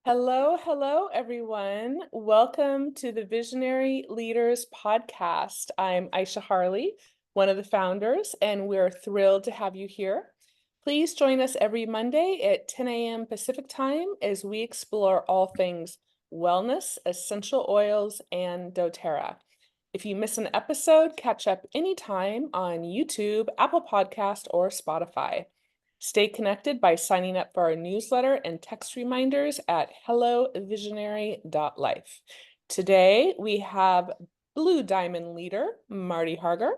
Hello, hello, everyone. Welcome to the Visionary Leaders Podcast. I'm Aisha Harley, one of the founders, and we're thrilled to have you here. Please join us every Monday at 10 a.m. Pacific Time as we explore all things wellness, essential oils, and doTERRA. If you miss an episode, catch up anytime on YouTube, Apple Podcast, or Spotify. Stay connected by signing up for our newsletter and text reminders at hellovisionary.life. Today, we have Blue Diamond leader, Marty Harger,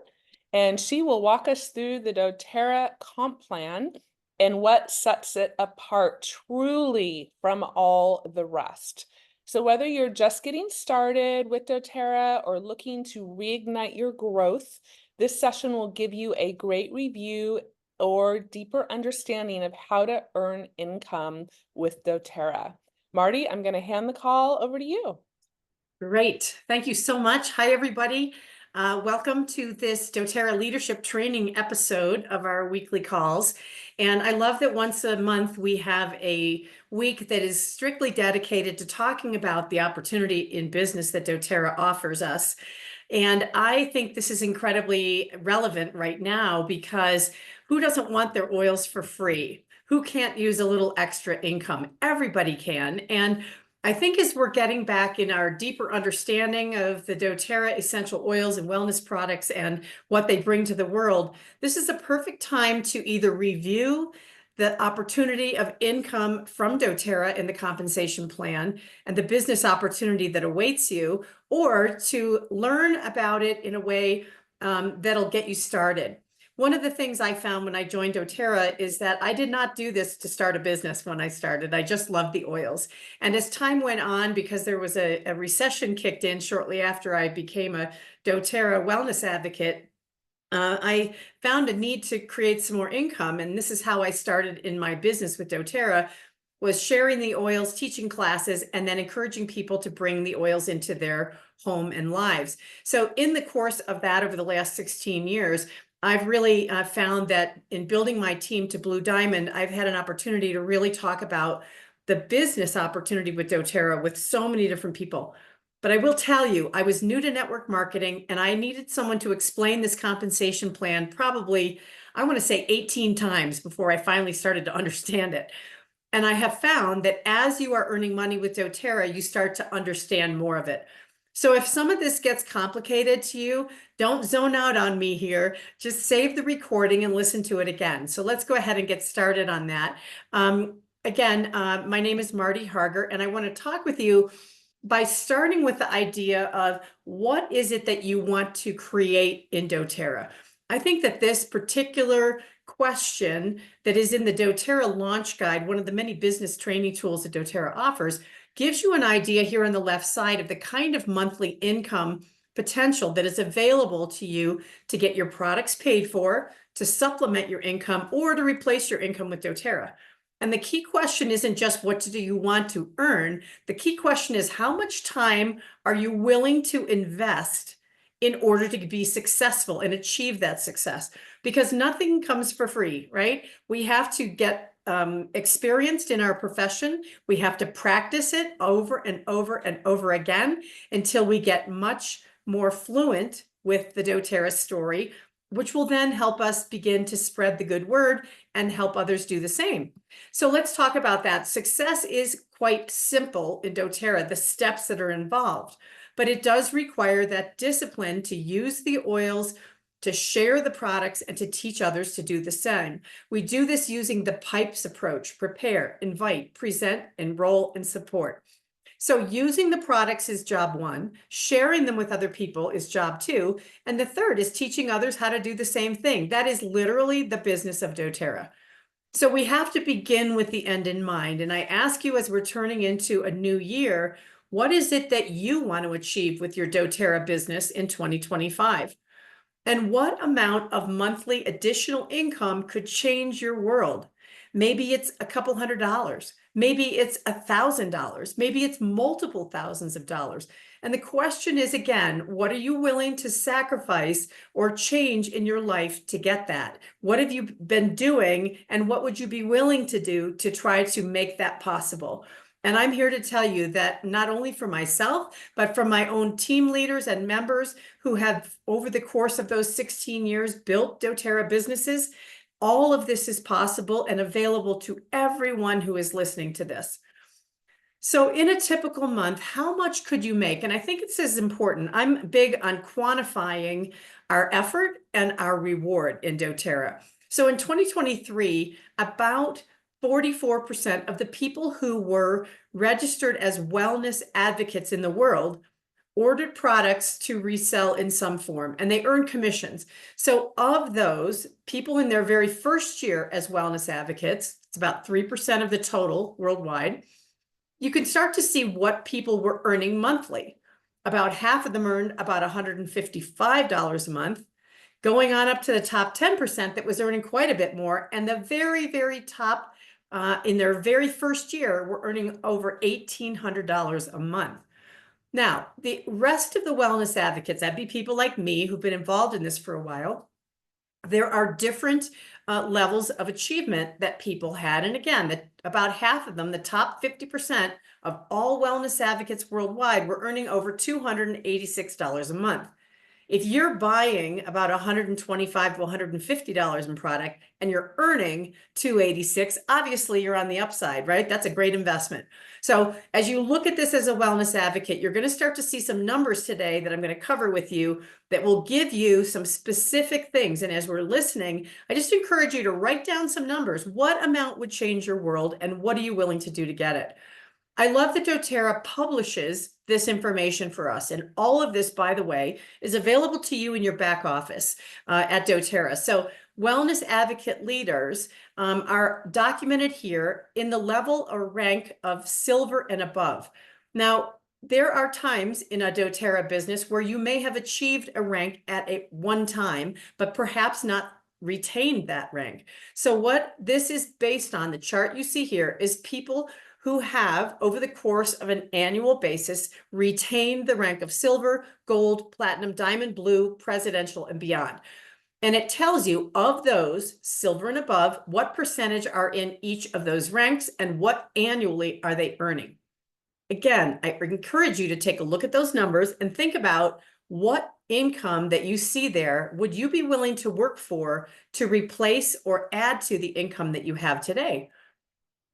and she will walk us through the doTERRA Comp plan and what sets it apart truly from all the rest. So whether you're just getting started with doTERRA or looking to reignite your growth, this session will give you a great review or deeper understanding of how to earn income with doTERRA. Marty, I'm going to hand the call over to you. Great. Thank you so much. Hi, everybody. Welcome to this doTERRA leadership training episode of our weekly calls. And I love that once a month we have a week that is strictly dedicated to talking about the opportunity in business that doTERRA offers us. And I think this is incredibly relevant right now because who doesn't want their oils for free? Who can't use a little extra income? Everybody can. And I think as we're getting back in our deeper understanding of the doTERRA essential oils and wellness products and what they bring to the world, this is a perfect time to either review the opportunity of income from doTERRA in the compensation plan and the business opportunity that awaits you, or to learn about it in a way that'll get you started. One of the things I found when I joined doTERRA is that I did not do this to start a business when I started. I just loved the oils. And as time went on, because there was a recession kicked in shortly after I became a doTERRA wellness advocate, I found a need to create some more income. And this is how I started in my business with doTERRA, was sharing the oils, teaching classes, and then encouraging people to bring the oils into their home and lives. So in the course of that, over the last 16 years, I've really found that in building my team to Blue Diamond, I've had an opportunity to really talk about the business opportunity with doTERRA with so many different people. But I will tell you, I was new to network marketing and I needed someone to explain this compensation plan probably, I want to say 18 times before I finally started to understand it. And I have found that as you are earning money with doTERRA, you start to understand more of it. So if some of this gets complicated to you, don't zone out on me here. Just save the recording and listen to it again. So let's go ahead and get started on that. My name is Marty Harger, and I want to talk with you by starting with the idea of what is it that you want to create in doTERRA. I think that this particular question that is in the doTERRA launch guide, one of the many business training tools that doTERRA offers, gives you an idea here on the left side of the kind of monthly income potential that is available to you to get your products paid for, to supplement your income, or to replace your income with doTERRA. And the key question isn't just what do you want to earn? The key question is how much time are you willing to invest in order to be successful and achieve that success? Because nothing comes for free, right? We have to get experienced in our profession. We have to practice it over and over and over again until we get much more fluent with the doTERRA story, which will then help us begin to spread the good word and help others do the same. So let's talk about that. Success is quite simple in doTERRA, the steps that are involved, but it does require that discipline to use the oils, to share the products, and to teach others to do the same. We do this using the PIPES approach: prepare, invite, present, enroll, and support. So using the products is job one, sharing them with other people is job two, and the third is teaching others how to do the same thing. That is literally the business of doTERRA. So we have to begin with the end in mind. And I ask you, as we're turning into a new year, what is it that you want to achieve with your doTERRA business in 2025? And what amount of monthly additional income could change your world? Maybe it's a couple $100. Maybe it's $1,000. Maybe it's multiple thousands of dollars. And the question is, again, what are you willing to sacrifice or change in your life to get that? What have you been doing, and what would you be willing to do to try to make that possible? And I'm here to tell you that not only for myself, but from my own team leaders and members who have, over the course of those 16 years, built doTERRA businesses, all of this is possible and available to everyone who is listening to this. So in a typical month, how much could you make? And I think this is important. I'm big on quantifying our effort and our reward in doTERRA. So in 2023, about 44% of the people who were registered as wellness advocates in the world ordered products to resell in some form, and they earned commissions. So of those people in their very first year as wellness advocates, it's about 3% of the total worldwide, you can start to see what people were earning monthly. About half of them earned about $155 a month, going on up to the top 10% that was earning quite a bit more. And the very, very top, in their very first year, were earning over $1,800 a month. Now, the rest of the wellness advocates, that'd be people like me who've been involved in this for a while, there are different levels of achievement that people had. And again, about half of them, the top 50% of all wellness advocates worldwide, were earning over $286 a month. If you're buying about $125 to $150 in product and you're earning $286, obviously you're on the upside, right? That's a great investment. So as you look at this as a wellness advocate, you're going to start to see some numbers today that I'm going to cover with you that will give you some specific things. And as we're listening, I just encourage you to write down some numbers. What amount would change your world, and what are you willing to do to get it? I love that doTERRA publishes this information for us. And all of this, by the way, is available to you in your back office at doTERRA. So wellness advocate leaders are documented here in the level or rank of silver and above. Now, there are times in a doTERRA business where you may have achieved a rank at one time, but perhaps not retained that rank. So what this is based on, the chart you see here, is people who have, over the course of an annual basis, retained the rank of silver, gold, platinum, diamond, blue, presidential, and beyond. And it tells you, of those, silver and above, what percentage are in each of those ranks and what annually are they earning. Again, I encourage you to take a look at those numbers and think about what income that you see there would you be willing to work for to replace or add to the income that you have today.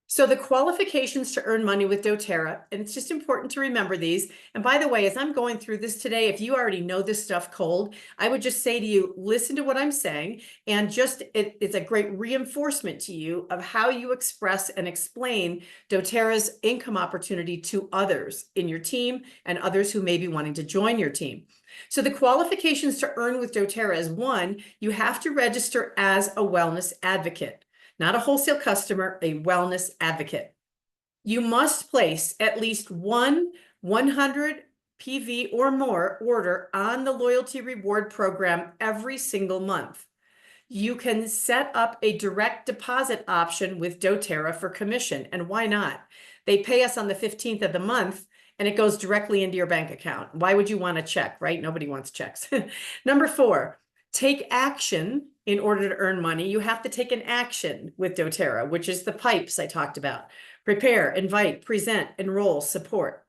So the qualifications to earn money with doTERRA, and it's just important to remember these. And by the way, as I'm going through this today, if you already know this stuff cold, I would just say to you, listen to what I'm saying, and just it's a great reinforcement to you of how you express and explain doTERRA's income opportunity to others in your team and others who may be wanting to join your team. So the qualifications to earn with doTERRA is: one, you have to register as a wellness advocate. Not a wholesale customer, a wellness advocate. You must place at least one 100 PV or more order on the loyalty reward program every single month. You can set up a direct deposit option with doTERRA for commission. And why not? They pay us on the 15th of the month, and it goes directly into your bank account. Why would you want a check, right? Nobody wants checks. Number 4, take action. In order to earn money, you have to take an action with doTERRA, which is the pipes I talked about. Prepare, invite, present, enroll, support.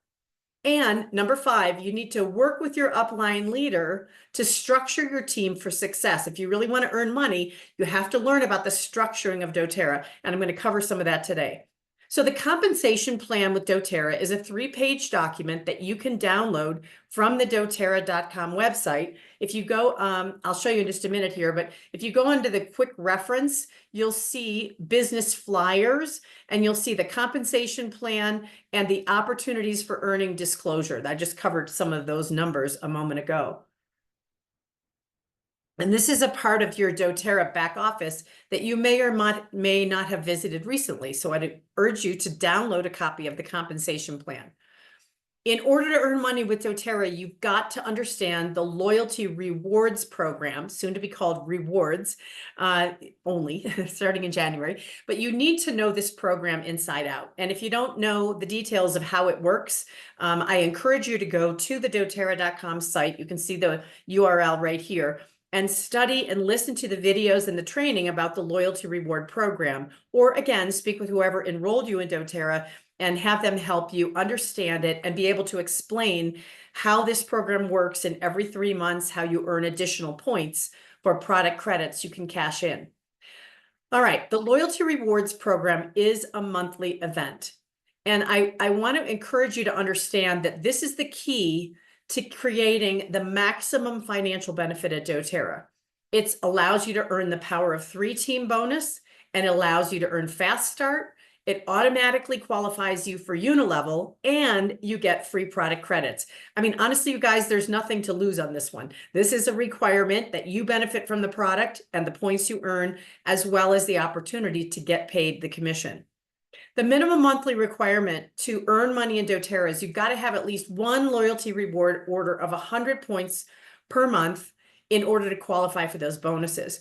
And number 5, you need to work with your upline leader to structure your team for success. If you really want to earn money, you have to learn about the structuring of doTERRA, and I'm going to cover some of that today. So the compensation plan with doTERRA is a 3-page document that you can download from the doTERRA.com website. If you go, I'll show you in just a minute here, but if you go into the quick reference, you'll see business flyers, and you'll see the compensation plan and the opportunities for earning disclosure. I just covered some of those numbers a moment ago. And this is a part of your doTERRA back office that you may or may not have visited recently. So I'd urge you to download a copy of the compensation plan. In order to earn money with doTERRA, you've got to understand the loyalty rewards program, soon to be called rewards only, starting in January. But you need to know this program inside out. And if you don't know the details of how it works, I encourage you to go to the doTERRA.com site. You can see the URL right here. and study and listen to the videos and the training about the loyalty reward program, or again, speak with whoever enrolled you in doTERRA and have them help you understand it and be able to explain how this program works, and every 3 months, how you earn additional points for product credits you can cash in. All right, the loyalty rewards program is a monthly event. And I want to encourage you to understand that this is the key to creating the maximum financial benefit at doTERRA. It allows you to earn the Power of 3 team bonus, and it allows you to earn Fast Start. It automatically qualifies you for Unilevel, and you get free product credits. I mean, honestly, you guys, there's nothing to lose on this one. This is a requirement that you benefit from the product and the points you earn, as well as the opportunity to get paid the commission. The minimum monthly requirement to earn money in doTERRA is you've got to have at least one loyalty reward order of 100 points per month in order to qualify for those bonuses.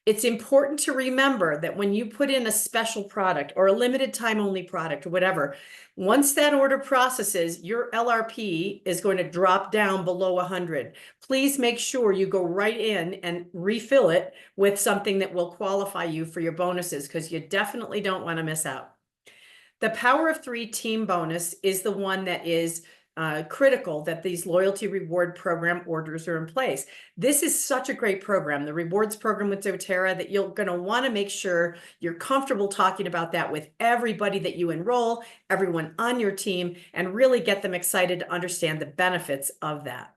It's important to remember that when you put in a special product or a limited time only product or whatever, once that order processes, your LRP is going to drop down below 100. Please make sure you go right in and refill it with something that will qualify you for your bonuses, because you definitely don't want to miss out. The Power of 3 team bonus is the one that is critical that these loyalty reward program orders are in place. This is such a great program, the rewards program with doTERRA, that you're going to want to make sure you're comfortable talking about that with everybody that you enroll, everyone on your team, and really get them excited to understand the benefits of that.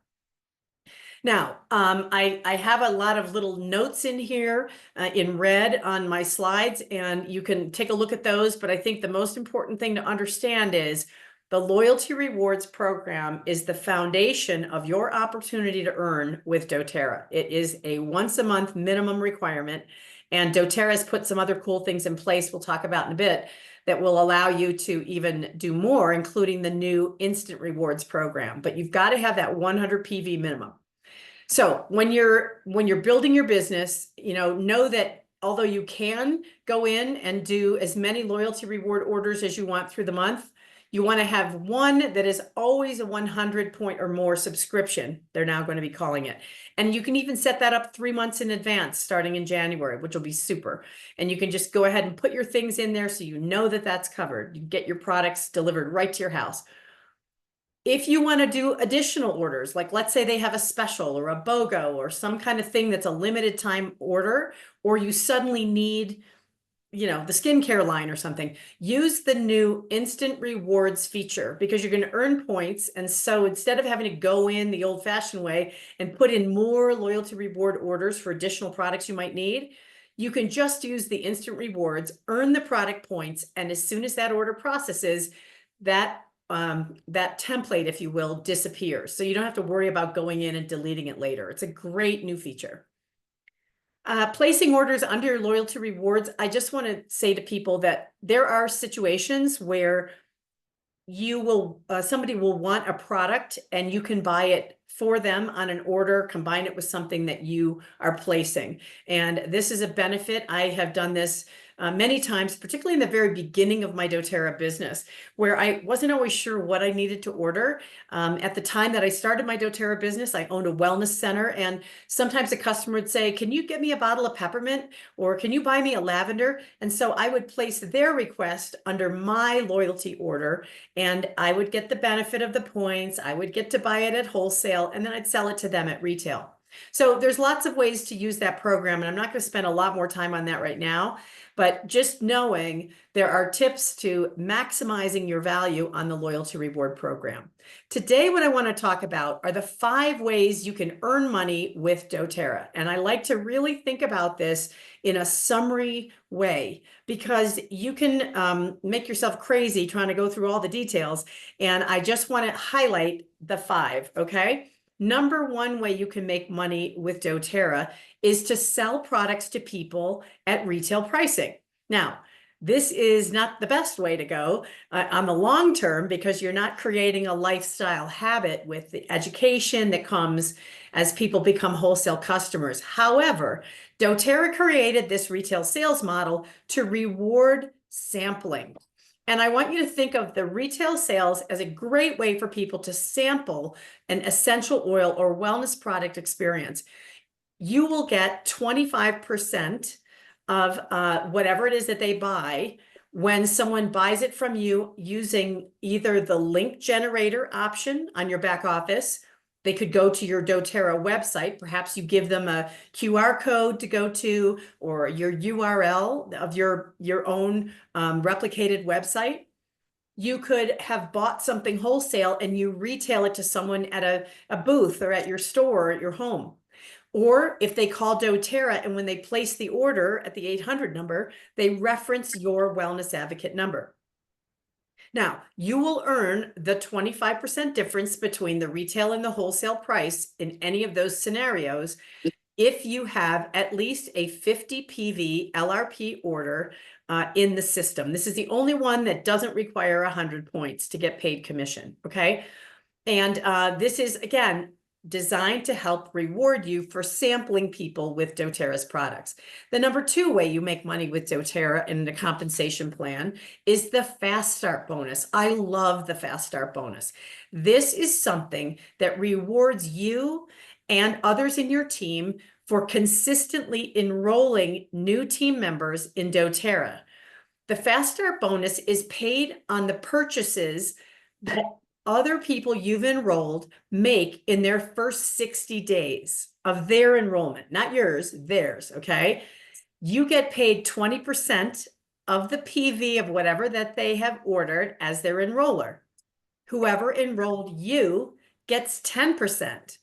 Now, I have a lot of little notes in here in red on my slides, and you can take a look at those. But I think the most important thing to understand is the loyalty rewards program is the foundation of your opportunity to earn with doTERRA. It is a once a month minimum requirement, and doTERRA has put some other cool things in place we'll talk about in a bit that will allow you to even do more, including the new instant rewards program. But you've got to have that 100 PV minimum. So when you're building your business, know that although you can go in and do as many loyalty reward orders as you want through the month, you want to have one that is always a 100 point or more subscription, they're now going to be calling it. And you can even set that up 3 months in advance, starting in January, which will be super. And you can just go ahead and put your things in there so you know that that's covered. You get your products delivered right to your house. If you want to do additional orders, like let's say they have a special or a BOGO or some kind of thing that's a limited time order, or you suddenly need, the skincare line or something, use the new instant rewards feature, because you're going to earn points. And so instead of having to go in the old fashioned way and put in more loyalty reward orders for additional products you might need, you can just use the instant rewards, earn the product points. And as soon as that order processes, that template, if you will, disappears. So you don't have to worry about going in and deleting it later. It's a great new feature. Placing orders under loyalty rewards, I just want to say to people that there are situations where somebody will want a product and you can buy it for them on an order, combine it with something that you are placing. And this is a benefit. I have done this many times, particularly in the very beginning of my doTERRA business, where I wasn't always sure what I needed to order. At the time that I started my doTERRA business, I owned a wellness center, and sometimes a customer would say, "Can you get me a bottle of peppermint?" or "Can you buy me a lavender?" And so I would place their request under my loyalty order, and I would get the benefit of the points. I would get to buy it at wholesale, and then I'd sell it to them at retail. So there's lots of ways to use that program, and I'm not going to spend a lot more time on that right now. But just knowing there are tips to maximizing your value on the loyalty reward program. Today, what I want to talk about are the 5 ways you can earn money with doTERRA. And I like to really think about this in a summary way, because you can make yourself crazy trying to go through all the details. And I just want to highlight the 5, okay? Number 1 way you can make money with doTERRA is to sell products to people at retail pricing. Now, this is not the best way to go on the long term, because you're not creating a lifestyle habit with the education that comes as people become wholesale customers. However, doTERRA created this retail sales model to reward sampling. And I want you to think of the retail sales as a great way for people to sample an essential oil or wellness product experience. you will get 25% of whatever it is that they buy when someone buys it from you using either the link generator option on your back office. They could go to your doTERRA website. Perhaps you give them a QR code to go to, or your URL of your own replicated website. You could have bought something wholesale and you retail it to someone at a booth or at your store or at your home. Or if they call doTERRA and when they place the order at the 800 number, they reference your wellness advocate number. Now, you will earn the 25% difference between the retail and the wholesale price in any of those scenarios if you have at least a 50 PV LRP order in the system. This is the only one that doesn't require 100 points to get paid commission, okay? And this is, again, designed to help reward you for sampling people with doTERRA's products. The number 2 way you make money with doTERRA in the compensation plan is the Fast Start bonus. I love the Fast Start bonus. This is something that rewards you and others in your team for consistently enrolling new team members in doTERRA. The Fast Start bonus is paid on the purchases that other people you've enrolled make in their first 60 days of their enrollment, not yours, theirs, okay? You get paid 20% of the PV of whatever that they have ordered as their enroller. Whoever enrolled you gets 10%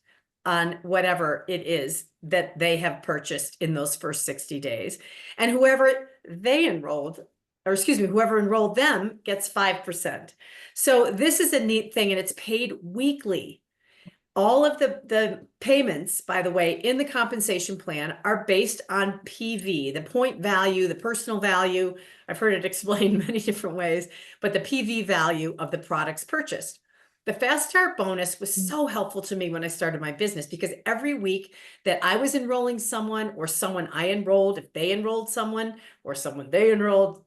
on whatever it is that they have purchased in those first 60 days. And whoever they enrolled, or excuse me, whoever enrolled them gets 5%. So this is a neat thing, and it's paid weekly. All of the payments, by the way, in the compensation plan are based on PV, the point value, the personal value. I've heard it explained many different ways, but the PV value of the products purchased. The Fast Start bonus was so helpful to me when I started my business, because every week that I was enrolling someone, or someone I enrolled, if they enrolled someone, or someone they enrolled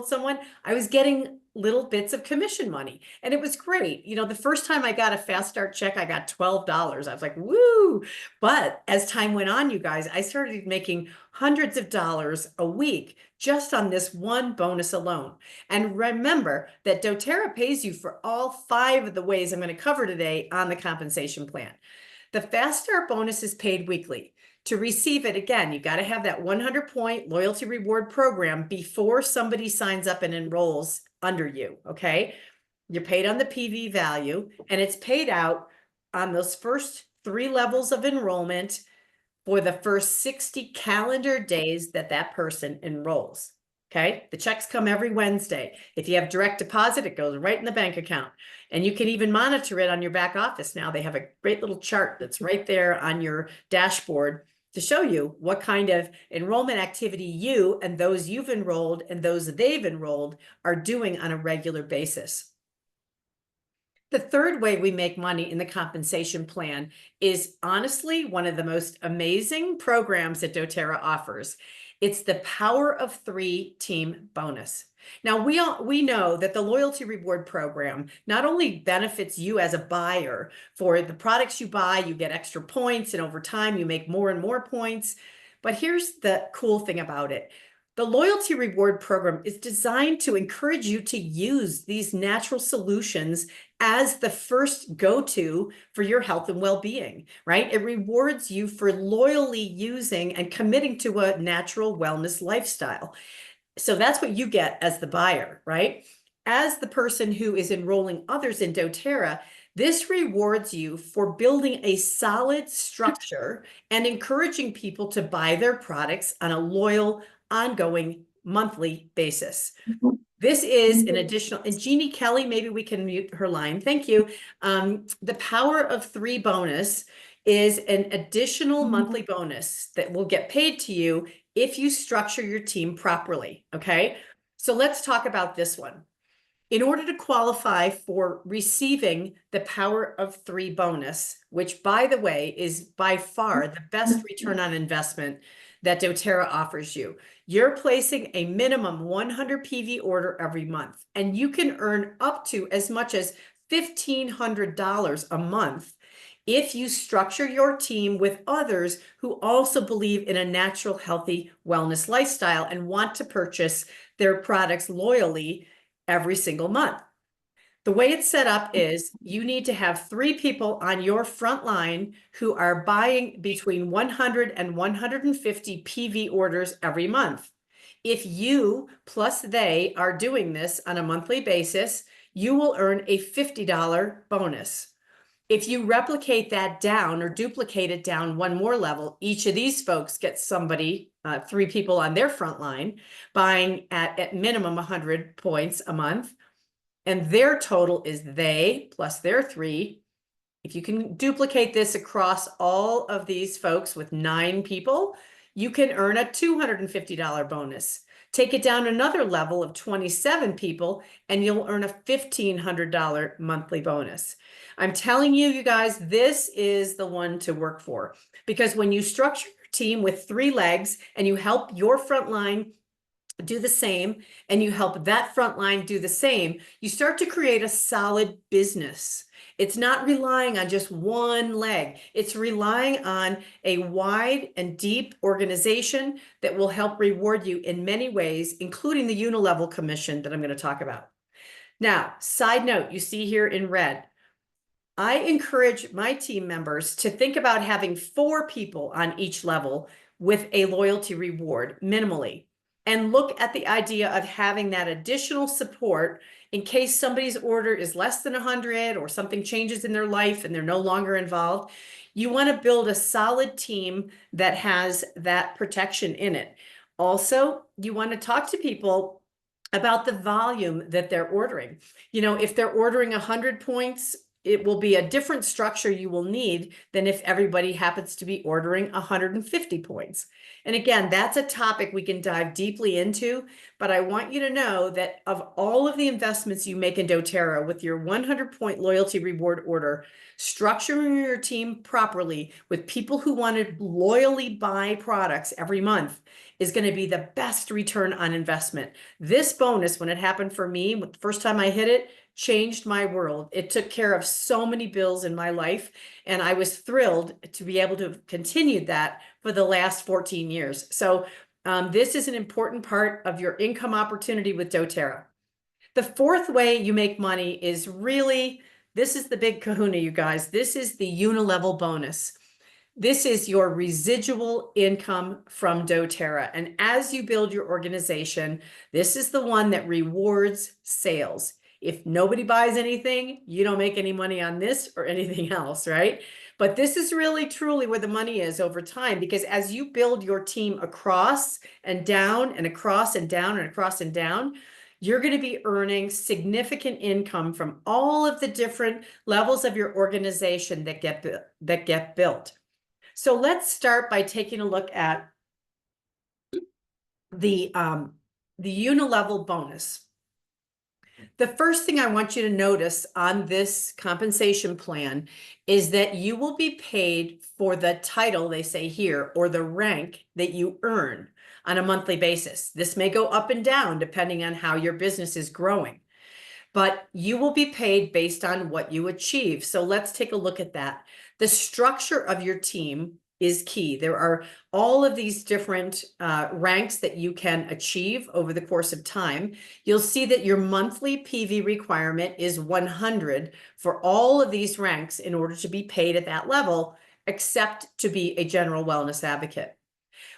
someone, I was getting little bits of commission money. And it was great. You know, the first time I got a Fast Start check, I got $12. I was like, woo. But as time went on, you guys, I started making hundreds of dollars a week just on this one bonus alone. And remember that doTERRA pays you for all 5 of the ways I'm going to cover today on the compensation plan. The Fast Start bonus is paid weekly. To receive it, again, you got to have that 100-point loyalty reward program before somebody signs up and enrolls under you, okay? You're paid on the PV value, and it's paid out on those first 3 levels of enrollment for the first 60 calendar days that that person enrolls, okay? The checks come every Wednesday. If you have direct deposit, it goes right in the bank account. And you can even monitor it on your back office now. They have a great little chart that's right there on your dashboard to show you what kind of enrollment activity you and those you've enrolled and those they've enrolled are doing on a regular basis. The third way we make money in the compensation plan is honestly one of the most amazing programs that doTERRA offers. It's the Power of 3 team bonus. Now, we know that the loyalty reward program not only benefits you as a buyer for the products you buy, you get extra points, and over time you make more and more points. But here's the cool thing about it. The loyalty reward program is designed to encourage you to use these natural solutions as the first go-to for your health and well-being, right? It rewards you for loyally using and committing to a natural wellness lifestyle. So that's what you get as the buyer, right? As the person who is enrolling others in doTERRA, this rewards you for building a solid structure and encouraging people to buy their products on a loyal, ongoing, monthly basis. This is an additional, and Jeannie Kelly, maybe we can mute her line. Thank you. The Power of 3 bonus is an additional monthly bonus that will get paid to you if you structure your team properly, okay? So let's talk about this one. In order to qualify for receiving the Power of 3 bonus, which, by the way, is by far the best return on investment that doTERRA offers you, you're placing a minimum 100 PV order every month, and you can earn up to as much as $1,500 a month if you structure your team with others who also believe in a natural, healthy wellness lifestyle and want to purchase their products loyally every single month. The way it's set up is you need to have 3 people on your front line who are buying between 100 and 150 PV orders every month. If you plus they are doing this on a monthly basis, you will earn a $50 bonus. If you replicate that down or duplicate it down one more level, each of these folks gets somebody, 3 people on their front line buying at minimum 100 points a month. And their total is they plus their 3. If you can duplicate this across all of these folks with 9 people, you can earn a $250 bonus. Take it down another level of 27 people, and you'll earn a $1,500 monthly bonus. I'm telling you, you guys, this is the one to work for, because when you structure your team with 3 legs and you help your front line do the same, and you help that front line do the same, you start to create a solid business. It's not relying on just one leg. It's relying on a wide and deep organization that will help reward you in many ways, including the unilevel commission that I'm going to talk about. Now, side note, you see here in red, I encourage my team members to think about having 4 people on each level with a loyalty reward minimally. And look at the idea of having that additional support in case somebody's order is less than 100 or something changes in their life and they're no longer involved. You want to build a solid team that has that protection in it. Also, you want to talk to people about the volume that they're ordering. You know, if they're ordering 100 points, it will be a different structure you will need than if everybody happens to be ordering 150 points. And again, that's a topic we can dive deeply into, but I want you to know that of all of the investments you make in doTERRA with your 100-point loyalty reward order, structuring your team properly with people who want to loyally buy products every month is going to be the best return on investment. This bonus, when it happened for me, the first time I hit it, changed my world. It took care of so many bills in my life, and I was thrilled to be able to have continued that for the last 14 years. So this is an important part of your income opportunity with doTERRA. The 4th way you make money is really, this is the big kahuna, you guys. This is the unilevel bonus. This is your residual income from doTERRA. And as you build your organization, this is the one that rewards sales. If nobody buys anything, you don't make any money on this or anything else, right? But this is really truly where the money is over time, because as you build your team across and down and across and down and across and down, you're going to be earning significant income from all of the different levels of your organization that get built. So let's start by taking a look at the unilevel bonus. The first thing I want you to notice on this compensation plan is that you will be paid for the title, they say here, or the rank that you earn on a monthly basis. This may go up and down depending on how your business is growing, but you will be paid based on what you achieve. So let's take a look at that. The structure of your team is key. There are all of these different ranks that you can achieve over the course of time. You'll see that your monthly PV requirement is 100 for all of these ranks in order to be paid at that level, except to be a general wellness advocate.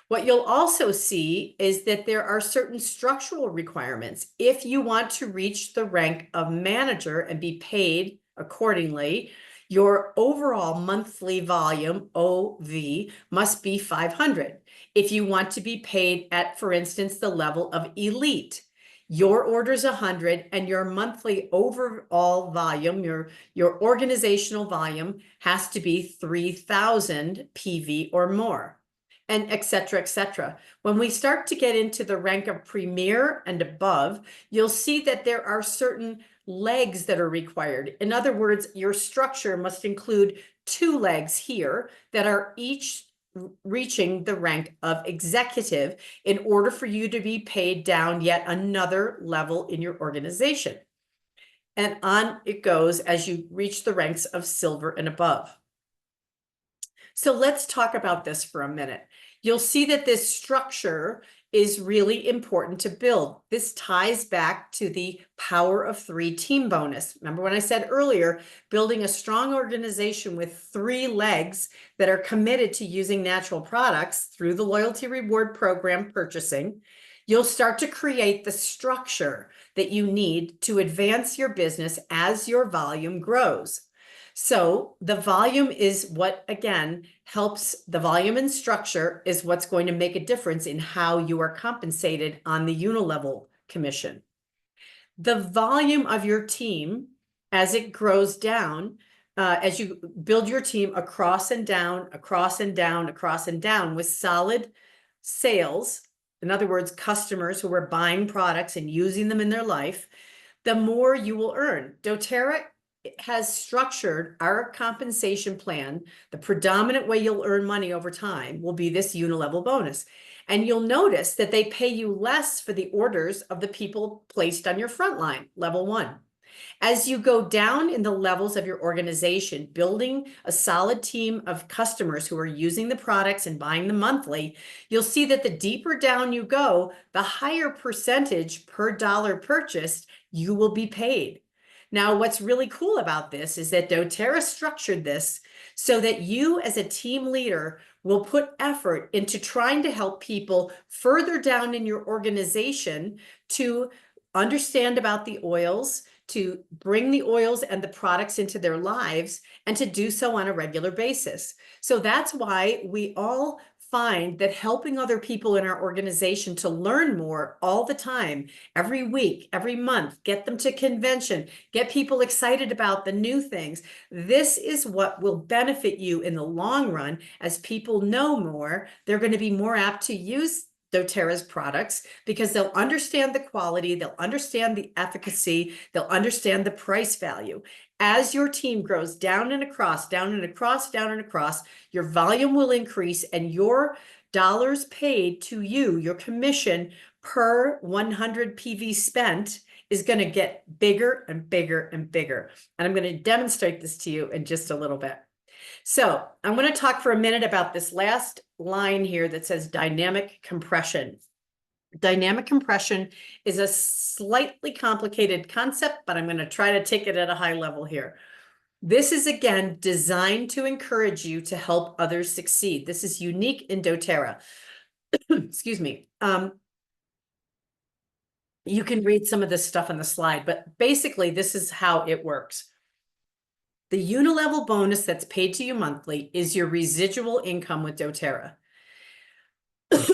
What you'll also see is that there are certain structural requirements. If you want to reach the rank of manager and be paid accordingly, your overall monthly volume, OV, must be 500. If you want to be paid at, for instance, the level of elite, your order's 100 and your monthly overall volume, your organizational volume has to be 3,000 PV or more, and et cetera, et cetera. When we start to get into the rank of premier and above, you'll see that there are certain legs that are required. In other words, your structure must include 2 legs here that are each reaching the rank of executive in order for you to be paid down yet another level in your organization. And on it goes as you reach the ranks of silver and above. So let's talk about this for a minute. You'll see that this structure is really important to build. This ties back to the power of 3 team bonus. Remember when I said earlier, building a strong organization with 3 legs that are committed to using natural products through the loyalty reward program purchasing, you'll start to create the structure that you need to advance your business as your volume grows. So the volume is what, again, helps. The volume and structure is what's going to make a difference in how you are compensated on the unilevel commission. The volume of your team, as it grows down, as you build your team across and down, across and down, across and down with solid sales, in other words, customers who are buying products and using them in their life, the more you will earn. doTERRA has structured our compensation plan. The predominant way you'll earn money over time will be this unilevel bonus. And you'll notice that they pay you less for the orders of the people placed on your front line, level 1. As you go down in the levels of your organization, building a solid team of customers who are using the products and buying them monthly, you'll see that the deeper down you go, the higher percentage per dollar purchased you will be paid. Now, what's really cool about this is that doTERRA structured this so that you as a team leader will put effort into trying to help people further down in your organization to understand about the oils, to bring the oils and the products into their lives, and to do so on a regular basis. So that's why we all find that helping other people in our organization to learn more all the time, every week, every month, get them to convention, get people excited about the new things. This is what will benefit you in the long run. As people know more, they're going to be more apt to use doTERRA's products because they'll understand the quality, they'll understand the efficacy, they'll understand the price value. As your team grows down and across, down and across, down and across, your volume will increase and your dollars paid to you, your commission per 100 PV spent is going to get bigger and bigger and bigger. And I'm going to demonstrate this to you in just a little bit. So I'm going to talk for a minute about this last line here that says dynamic compression. Dynamic compression is a slightly complicated concept, but I'm going to try to take it at a high level here. This is, again, designed to encourage you to help others succeed. This is unique in doTERRA. Excuse me. You can read some of this stuff on the slide, but basically this is how it works. The unilevel bonus that's paid to you monthly is your residual income with doTERRA.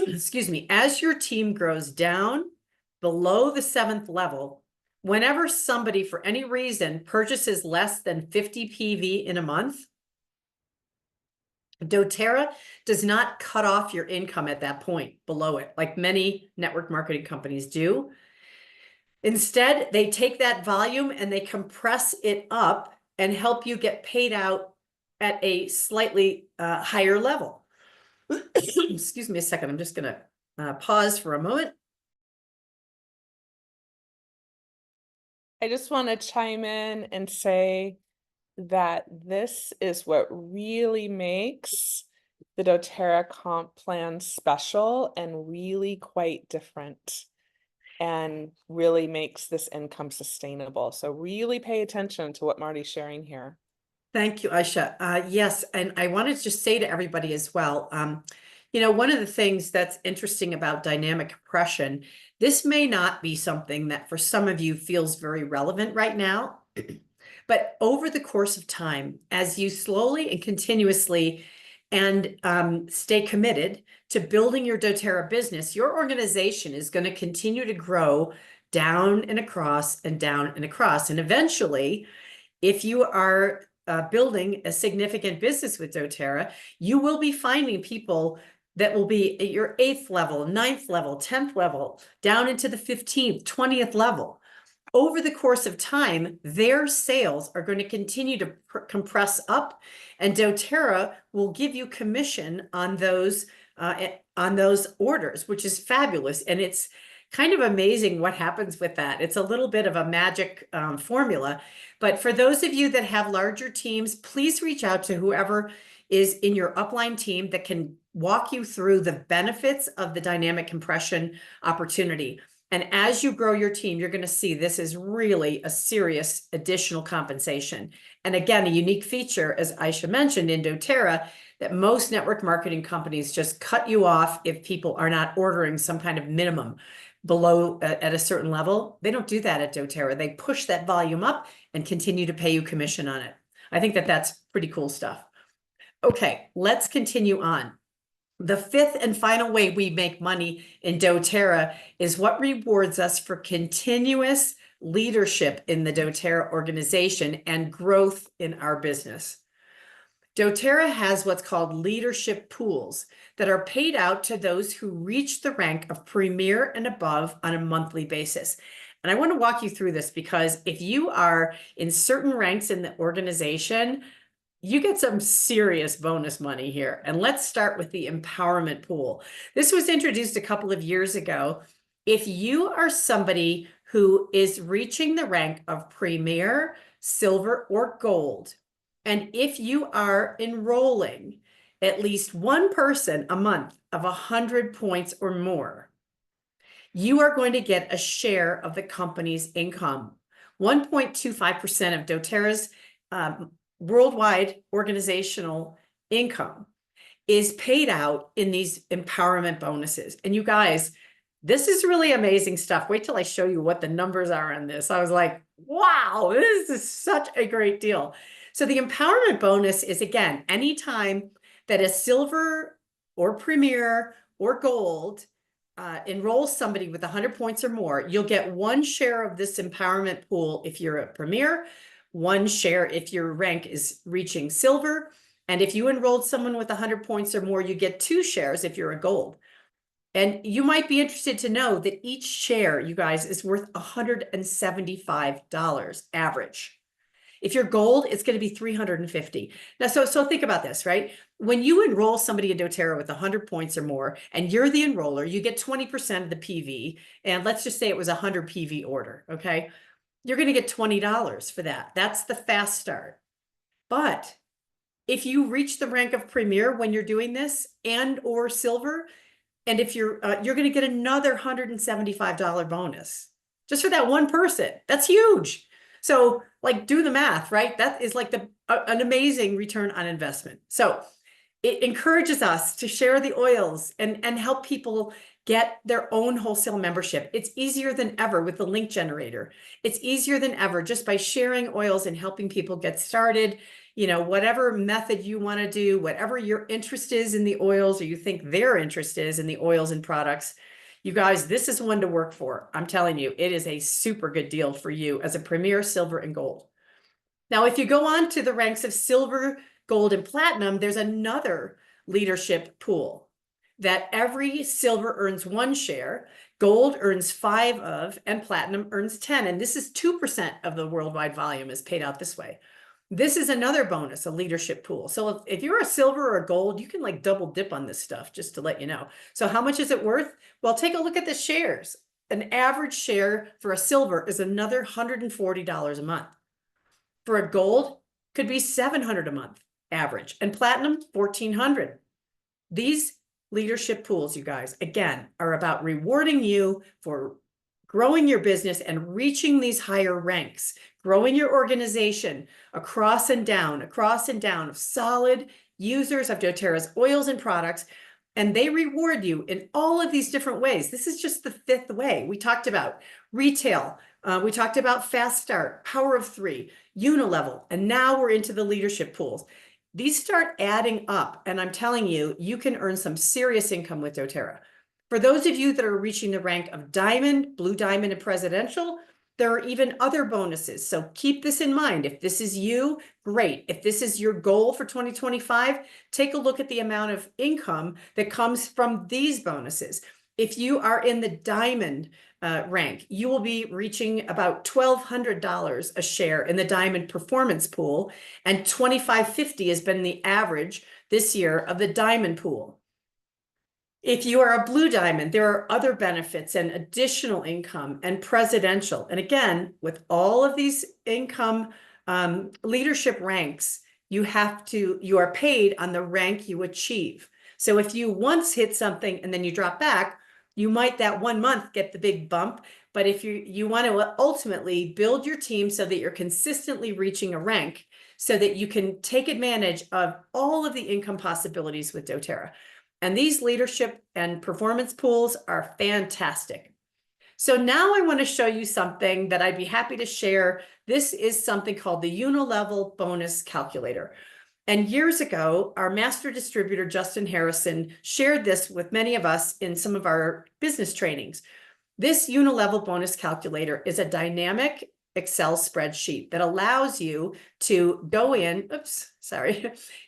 Excuse me. As your team grows down below the 7th level, whenever somebody for any reason purchases less than 50 PV in a month, doTERRA does not cut off your income at that point below it, like many network marketing companies do. Instead, they take that volume and they compress it up and help you get paid out at a slightly higher level. Excuse me a second. I'm just going to pause for a moment. I just want to chime in and say that this is what really makes the doTERRA Comp plan special and really quite different, and really makes this income sustainable. So really pay attention to what Marty's sharing here. Thank you, Aisha. Yes, and I wanted to just say to everybody as well, you know, one of the things that's interesting about dynamic compression, this may not be something that for some of you feels very relevant right now, but over the course of time, as you slowly and continuously and stay committed to building your doTERRA business, your organization is going to continue to grow down and across and down and across. And eventually, if you are building a significant business with doTERRA, you will be finding people that will be at your 8th level, 9th level, 10th level, down into the 15th, 20th level. Over the course of time, their sales are going to continue to compress up, and doTERRA will give you commission on those orders, which is fabulous. And it's kind of amazing what happens with that. It's a little bit of a magic formula. But for those of you that have larger teams, please reach out to whoever is in your upline team that can walk you through the benefits of the dynamic compression opportunity. And as you grow your team, you're going to see this is really a serious additional compensation. And again, a unique feature, as Aisha mentioned in doTERRA, that most network marketing companies just cut you off if people are not ordering some kind of minimum below at a certain level. They don't do that at doTERRA. They push that volume up and continue to pay you commission on it. I think that that's pretty cool stuff. Okay, let's continue on. The fifth and final way we make money in doTERRA is what rewards us for continuous leadership in the doTERRA organization and growth in our business. doTERRA has what's called leadership pools that are paid out to those who reach the rank of premier and above on a monthly basis. And I want to walk you through this because if you are in certain ranks in the organization, you get some serious bonus money here. And let's start with the empowerment pool. This was introduced a couple of years ago. If you are somebody who is reaching the rank of premier, silver, or gold, and if you are enrolling at least one person a month of 100 points or more, you are going to get a share of the company's income. 1.25% of doTERRA's worldwide organizational income is paid out in these empowerment bonuses. And you guys, this is really amazing stuff. Wait till I show you what the numbers are on this. I was like, wow, this is such a great deal. So the empowerment bonus is, again, anytime that a silver or premier or gold enrolls somebody with 100 points or more, you'll get one share of this empowerment pool if you're a premier, one share if your rank is reaching silver. And if you enrolled someone with 100 points or more, you get 2 shares if you're a gold. And you might be interested to know that each share, you guys, is worth $175 average. If you're gold, it's going to be $350. Now, so think about this, right? When you enroll somebody in doTERRA with 100 points or more, and you're the enroller, you get 20% of the PV. And let's just say it was a 100 PV order, okay? You're going to get $20 for that. That's the fast start. But if you reach the rank of premier when you're doing this and or silver, and if you're going to get another $175 bonus just for that one person. That's huge. So like do the math, right? That is like an amazing return on investment. So it encourages us to share the oils and help people get their own wholesale membership. It's easier than ever with the link generator. It's easier than ever just by sharing oils and helping people get started. You know, whatever method you want to do, whatever your interest is in the oils, or you think their interest is in the oils and products, you guys, this is one to work for. I'm telling you, it is a super good deal for you as a premier, silver, and gold. Now, if you go on to the ranks of silver, gold, and platinum, there's another leadership pool that every silver earns 1 share, gold earns 5 of, and platinum earns 10. And this is 2% of the worldwide volume is paid out this way. This is another bonus, a leadership pool. So if you're a silver or a gold, you can like double dip on this stuff, just to let you know. So how much is it worth? Well, take a look at the shares. An average share for a silver is another $140 a month. For a gold, could be $700 a month average, and platinum, $1,400. These leadership pools, you guys, again, are about rewarding you for growing your business and reaching these higher ranks, growing your organization across and down of solid users of doTERRA's oils and products. And they reward you in all of these different ways. This is just the 5th way. We talked about retail. We talked about Fast Start, Power of 3, Unilevel, and now we're into the leadership pools. These start adding up, and I'm telling you, you can earn some serious income with doTERRA. For those of you that are reaching the rank of Diamond, Blue Diamond, and Presidential, there are even other bonuses. So keep this in mind. If this is you, great. If this is your goal for 2025, take a look at the amount of income that comes from these bonuses. If you are in the Diamond rank, you will be reaching about $1,200 a share in the Diamond Performance Pool, and $2,550 has been the average this year of the Diamond Pool. If you are a Blue Diamond, there are other benefits and additional income and Presidential. And again, with all of these income leadership ranks, you are paid on the rank you achieve. So if you once hit something and then you drop back, you might that 1 month get the big bump. But if you want to ultimately build your team so that you're consistently reaching a rank, so that you can take advantage of all of the income possibilities with doTERRA. And these leadership and performance pools are fantastic. So now I want to show you something that I'd be happy to share. This is something called the Unilevel Bonus Calculator. And years ago, our master distributor, Justin Harrison, shared this with many of us in some of our business trainings. This Unilevel Bonus Calculator is a dynamic Excel spreadsheet that allows you to go in,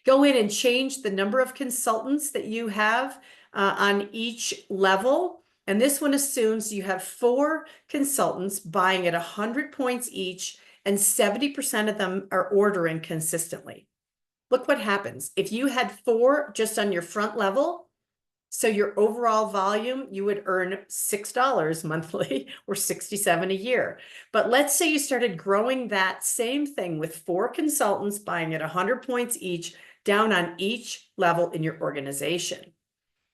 go in and change the number of consultants that you have on each level. And this one assumes you have 4 consultants buying at 100 points each, and 70% of them are ordering consistently. Look what happens. If you had 4 just on your front level, so your overall volume, you would earn $6 monthly or $67 a year. But let's say you started growing that same thing with 4 consultants buying at 100 points each down on each level in your organization.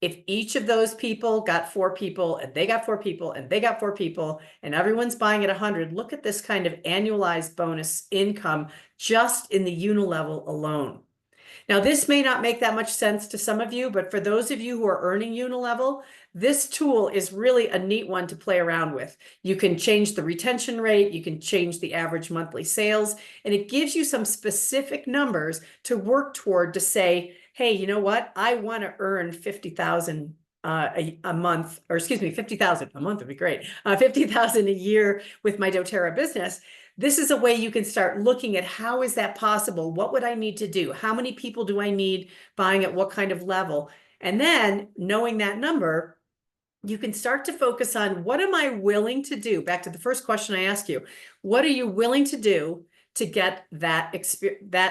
If each of those people got 4 people and they got 4 people and they got 4 people and everyone's buying at 100, look at this kind of annualized bonus income just in the Unilevel alone. Now, this may not make that much sense to some of you, but for those of you who are earning Unilevel, this tool is really a neat one to play around with. You can change the retention rate, you can change the average monthly sales, and it gives you some specific numbers to work toward to say, hey, you know what? I want to earn 50,000 a month, or excuse me, 50,000 a month would be great. 50,000 a year with my doTERRA business. This is a way you can start looking at how is that possible? What would I need to do? How many people do I need buying at what kind of level? And then knowing that number, you can start to focus on what am I willing to do? Back to the first question I asked you, what are you willing to do to get that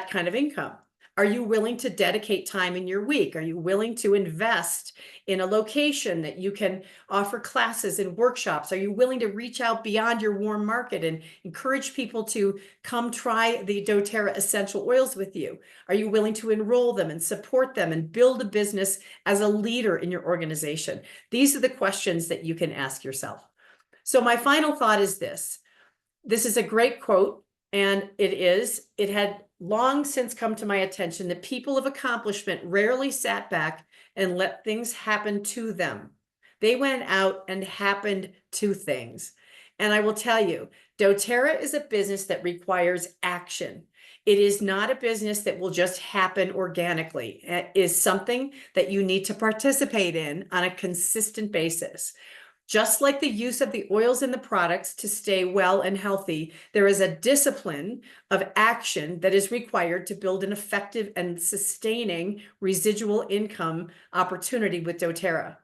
kind of income? Are you willing to dedicate time in your week? Are you willing to invest in a location that you can offer classes and workshops? Are you willing to reach out beyond your warm market and encourage people to come try the doTERRA essential oils with you? Are you willing to enroll them and support them and build a business as a leader in your organization? These are the questions that you can ask yourself. So my final thought is this. This is a great quote, and it had long since come to my attention that people of accomplishment rarely sat back and let things happen to them. They went out and happened to things. And I will tell you, doTERRA is a business that requires action. It is not a business that will just happen organically. It is something that you need to participate in on a consistent basis. Just like the use of the oils and the products to stay well and healthy, there is a discipline of action that is required to build an effective and sustaining residual income opportunity with doTERRA.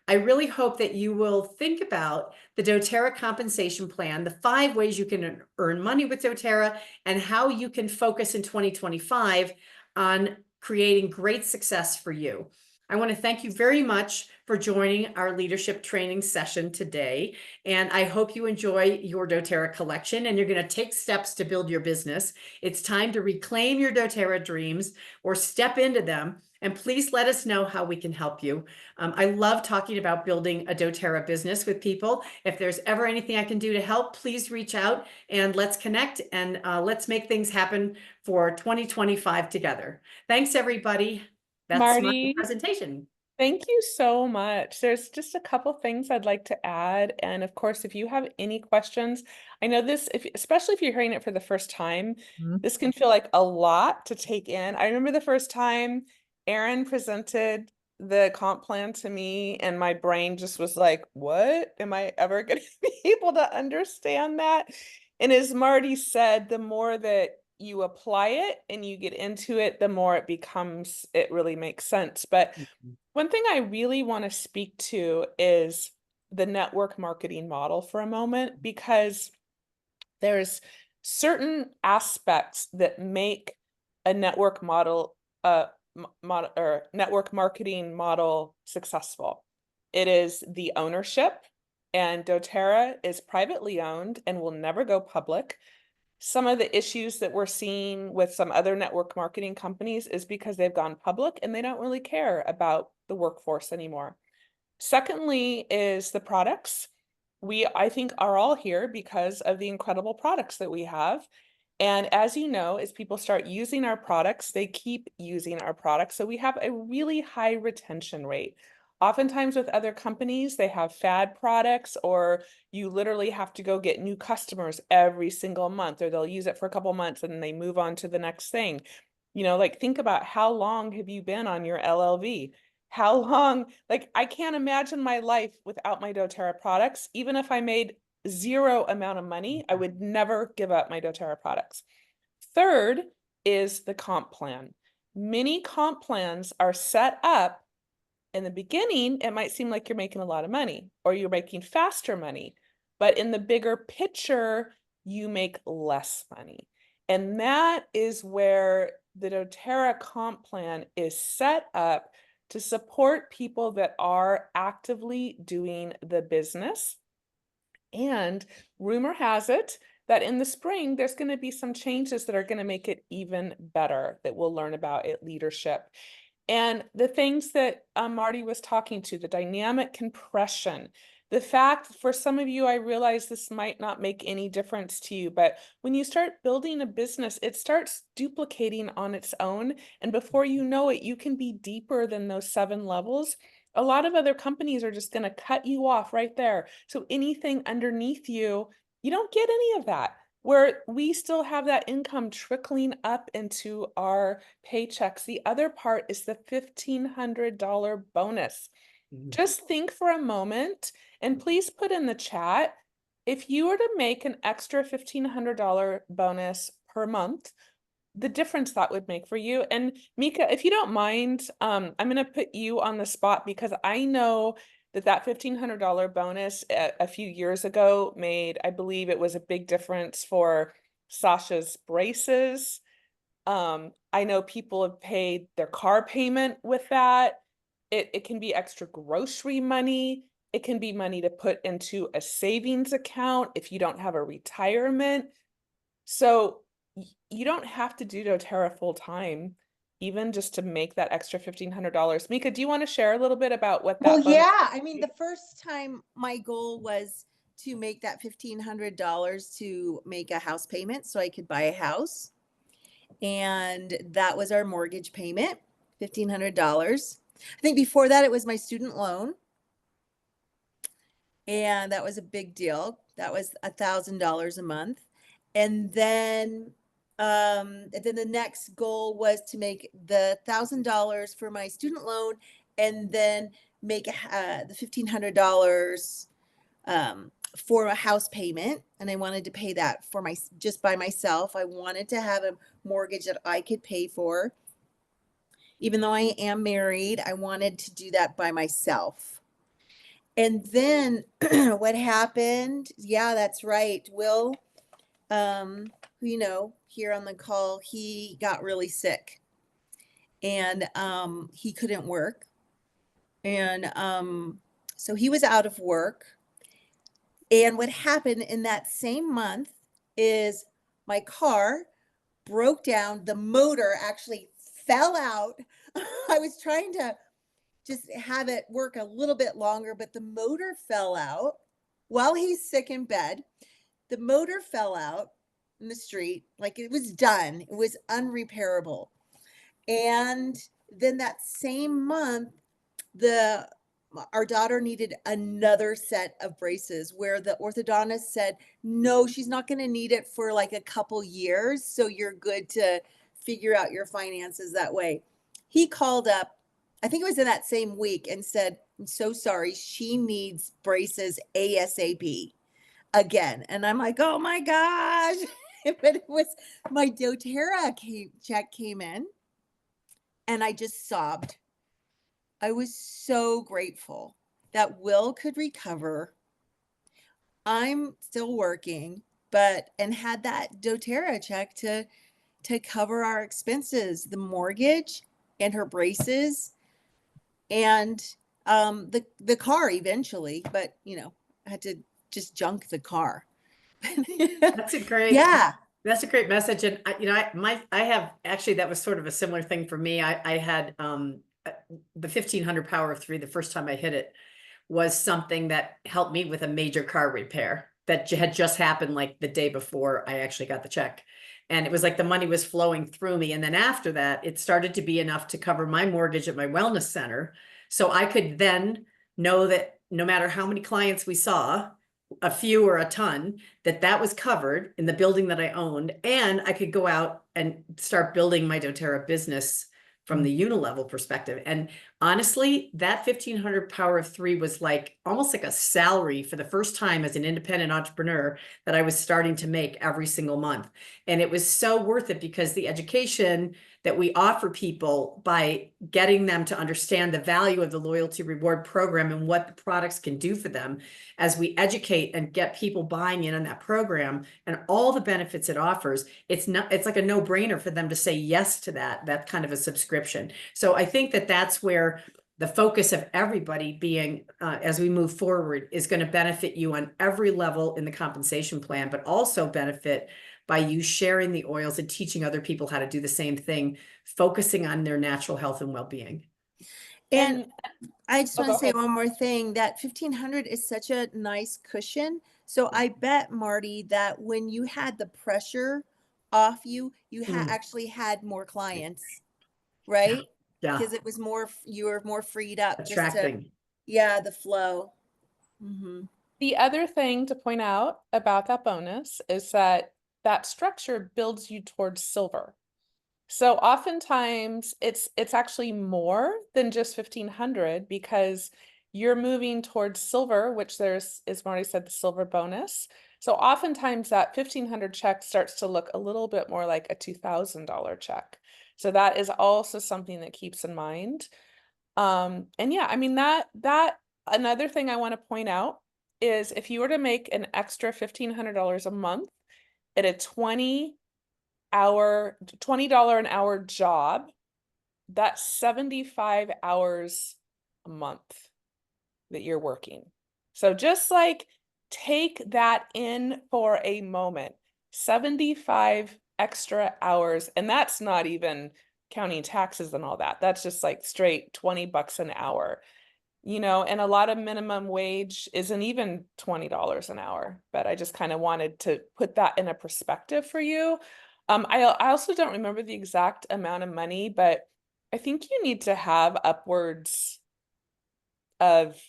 I really hope that you will think about the doTERRA compensation plan, the 5 ways you can earn money with doTERRA, and how you can focus in 2025 on creating great success for you. I want to thank you very much for joining our leadership training session today. And I hope you enjoy your doTERRA collection and you're going to take steps to build your business. It's time to reclaim your doTERRA dreams or step into them. And please let us know how we can help you. I love talking about building a doTERRA business with people. If there's ever anything I can do to help, please reach out and let's connect and let's make things happen for 2025 together. Thanks, everybody. That's my Marty, presentation. thank you so much. There's just a couple things I'd like to add. And of course, if you have any questions, I know this, especially if you're hearing it for the first time, this can feel like a lot to take in. I remember the first time Aaron presented the comp plan to me, and my brain just was like, what? Am I ever going to be able to understand that? And as Marty said, the more that you apply it and you get into it, the more it really makes sense. But one thing I really want to speak to is the network marketing model for a moment, because there's certain aspects that make a network model, or network marketing model successful. It is the ownership, and doTERRA is privately owned and will never go public. Some of the issues that we're seeing with some other network marketing companies is because they've gone public and they don't really care about the workforce anymore. Secondly is the products. We, I think, are all here because of the incredible products that we have. And as you know, as people start using our products, they keep using our products. So we have a really high retention rate. Oftentimes with other companies, they have fad products, or you literally have to go get new customers every single month, or they'll use it for a couple months and then they move on to the next thing. You know, like think about how long have you been on your LLV? How long, like I can't imagine my life without my doTERRA products. Even if I made zero amount of money, I would never give up my doTERRA products. Third is the comp plan. Many comp plans are set up in the beginning, it might seem like you're making a lot of money or you're making faster money, but in the bigger picture, you make less money. And that is where the doTERRA comp plan is set up to support people that are actively doing the business. And rumor has it that in the spring, there's going to be some changes that are going to make it even better that we'll learn about at leadership. And the things that Marty was talking to, the dynamic compression, the fact for some of you, I realize this might not make any difference to you, but when you start building a business, it starts duplicating on its own. And before you know it, you can be deeper than those 7 levels. A lot of other companies are just going to cut you off right there. So anything underneath you, you don't get any of that. Where we still have that income trickling up into our paychecks. The other part is the $1,500 bonus. Just think for a moment, and please put in the chat, if you were to make an extra $1,500 bonus per month, the difference that would make for you. And Mika, if you don't mind, I'm going to put you on the spot because I know that $1,500 bonus a few years ago made, I believe it was a big difference for Sasha's braces. I know people have paid their car payment with that. It can be extra grocery money. It can be money to put into a savings account if you don't have a retirement. So you don't have to do doTERRA full time, even just to make that extra $1,500. Mika, do you want to share a little bit about what Well, that bonus? yeah. I mean, the first time my goal was to make that $1,500 to make a house payment so I could buy a house. And that was our mortgage payment, $1,500. I think before that, it was my student loan. And that was a big deal. That was $1,000 a month. And then the next goal was to make the $1,000 for my student loan and then make the $1,500 for a house payment. And I wanted to pay that for just by myself. I wanted to have a mortgage that I could pay for. Even though I am married, I wanted to do that by myself. And then what happened? Yeah, that's right. Will, here on the call, he got really sick and he couldn't work. And so he was out of work. And what happened in that same month is my car broke down. The motor actually fell out. I was trying to just have it work a little bit longer, but the motor fell out while he's sick in bed. The motor fell out in the street, like it was done. It was unrepairable. And then that same month, our daughter needed another set of braces where the orthodontist said, no, she's not going to need it for like a couple years. So you're good to figure out your finances that way. He called up, I think it was in that same week, and said, I'm so sorry. She needs braces ASAP again. And I'm like, oh my gosh. But it was my doTERRA check came in and I just sobbed. I was so grateful that Will could recover. I'm still working, and had that doTERRA check to cover our expenses, the mortgage and her braces and the car eventually, but I had to just junk the car. That's a great, Yeah. That's a great message. And I have actually, that was sort of a similar thing for me. I had the 1500 power of 3 the first time I hit it was something that helped me with a major car repair that had just happened like the day before I actually got the check. And it was like the money was flowing through me. And then after that, it started to be enough to cover my mortgage at my wellness center. So I could then know that no matter how many clients we saw, a few or a ton, that was covered in the building that I owned. And I could go out and start building my doTERRA business from the unilevel perspective. And honestly, that 1500 power of 3 was like almost like a salary for the first time as an independent entrepreneur that I was starting to make every single month. And it was so worth it because the education that we offer people by getting them to understand the value of the loyalty reward program and what the products can do for them, as we educate and get people buying in on that program and all the benefits it offers, it's like a no-brainer for them to say yes to that kind of a subscription. So I think that that's where the focus of everybody being, as we move forward, is going to benefit you on every level in the compensation plan, but also benefit by you sharing the oils and teaching other people how to do the same thing, focusing on their natural health and well-being. And I just want go to say ahead. one more thing, that 1500 is such a nice cushion. So I bet, Marty, that when you had the pressure off you, you actually had more clients, right? Yeah. Because it was more, you were more freed up just to, Attracting. yeah, the flow. Mm-hmm. The other thing to point out about that bonus is that that structure builds you towards silver. So oftentimes it's actually more than just 1500 because you're moving towards silver, which there's, as Marty said, the silver bonus. So oftentimes that 1500 check starts to look a little bit more like a $2,000 check. So that is also something that keeps in mind. And yeah, I mean, that another thing I want to point out is if you were to make an extra $1,500 a month at a $20 an hour job, that's 75 hours a month that you're working. So just like take that in for a moment, 75 extra hours, and that's not even counting taxes and all that. That's just like straight $20 an hour. And a lot of minimum wage isn't even $20 an hour, but I just kind of wanted to put that in a perspective for you. I also don't remember the exact amount of money, but I think you need to have upwards of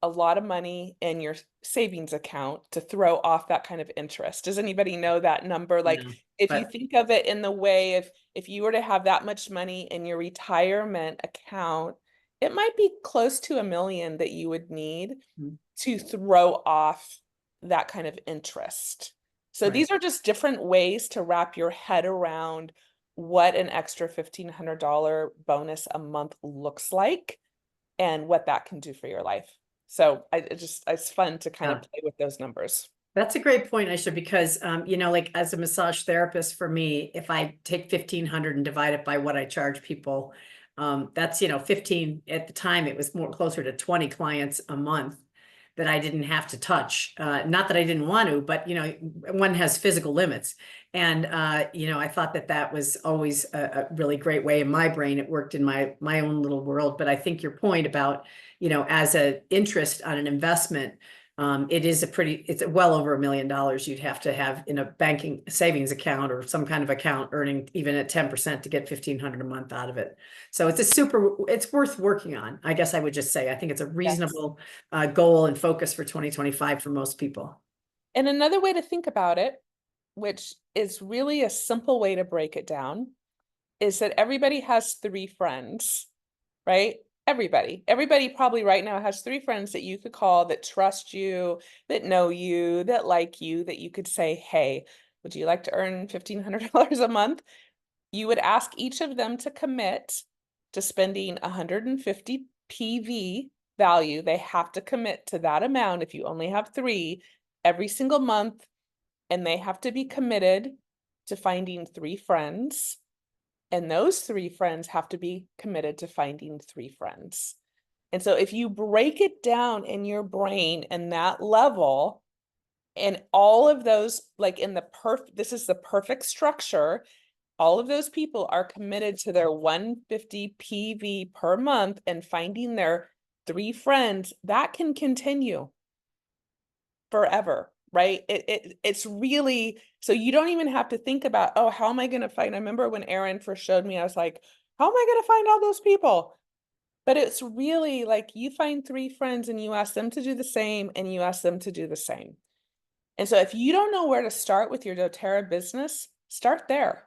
a lot of money in your savings account to throw off that kind of interest. Does anybody know that number? Like, if you think of it in the way of if you were to have that much money in your retirement account, it might be close to $1 million that you would need to throw off that kind of interest. So these are just different ways to wrap your head around what an extra $1,500 bonus a month looks like and what that can do for your life. So it's fun to kind of play with those numbers. That's a great point, Aisha, because, like as a massage therapist, for me, if I take 1500 and divide it by what I charge people, that's, 15 at the time, it was more closer to 20 clients a month that I didn't have to touch. Not that I didn't want to, but, one has physical limits. And, I thought that was always a really great way in my brain. It worked in my own little world. But I think your point about, as an interest on an investment, it's well over $1 million you'd have to have in a banking savings account or some kind of account earning even at 10% to get 1500 a month out of it. So it's worth working on. I guess I would just say, I think it's a reasonable goal and focus for 2025 for most people. And another way to think about it, which is really a simple way to break it down, is that everybody has 3 friends, right? Everybody probably right now has 3 friends that you could call that trust you, that know you, that like you, that you could say, hey, would you like to earn $1,500 a month? You would ask each of them to commit to spending 150 PV value. They have to commit to that amount if you only have 3 every single month, and they have to be committed to finding 3 friends. And those 3 friends have to be committed to finding 3 friends. And so if you break it down in your brain in that level, And all of those, like in the this is the perfect structure. All of those people are committed to their 150 PV per month and finding their 3 friends that can continue forever, right? It's really, so you don't even have to think about, oh, how am I going to find? I remember when Aaron first showed me, I was like, how am I going to find all those people? But it's really like you find 3 friends and you ask them to do the same and you ask them to do the same. And so if you don't know where to start with your doTERRA business, start there.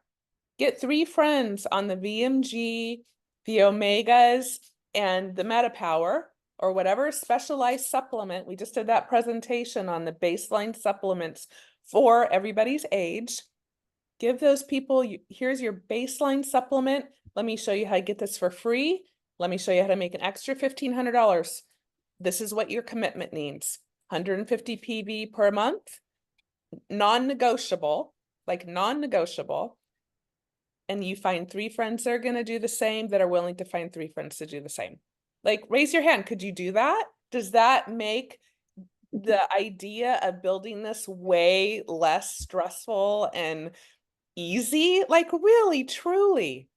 Get 3 friends on the VMG, the Omegas, and the MetaPower, or whatever specialized supplement. We just did that presentation on the baseline supplements for everybody's age. Give those people, here's your baseline supplement. Let me show you how to get this for free. Let me show you how to make an extra $1,500. This is what your commitment needs. 150 PV per month, non-negotiable, like non-negotiable. And you find 3 friends that are going to do the same, that are willing to find 3 friends to do the same. Like, raise your hand. Could you do that? Does that make the idea of building this way less stressful and easy? Like, really, truly.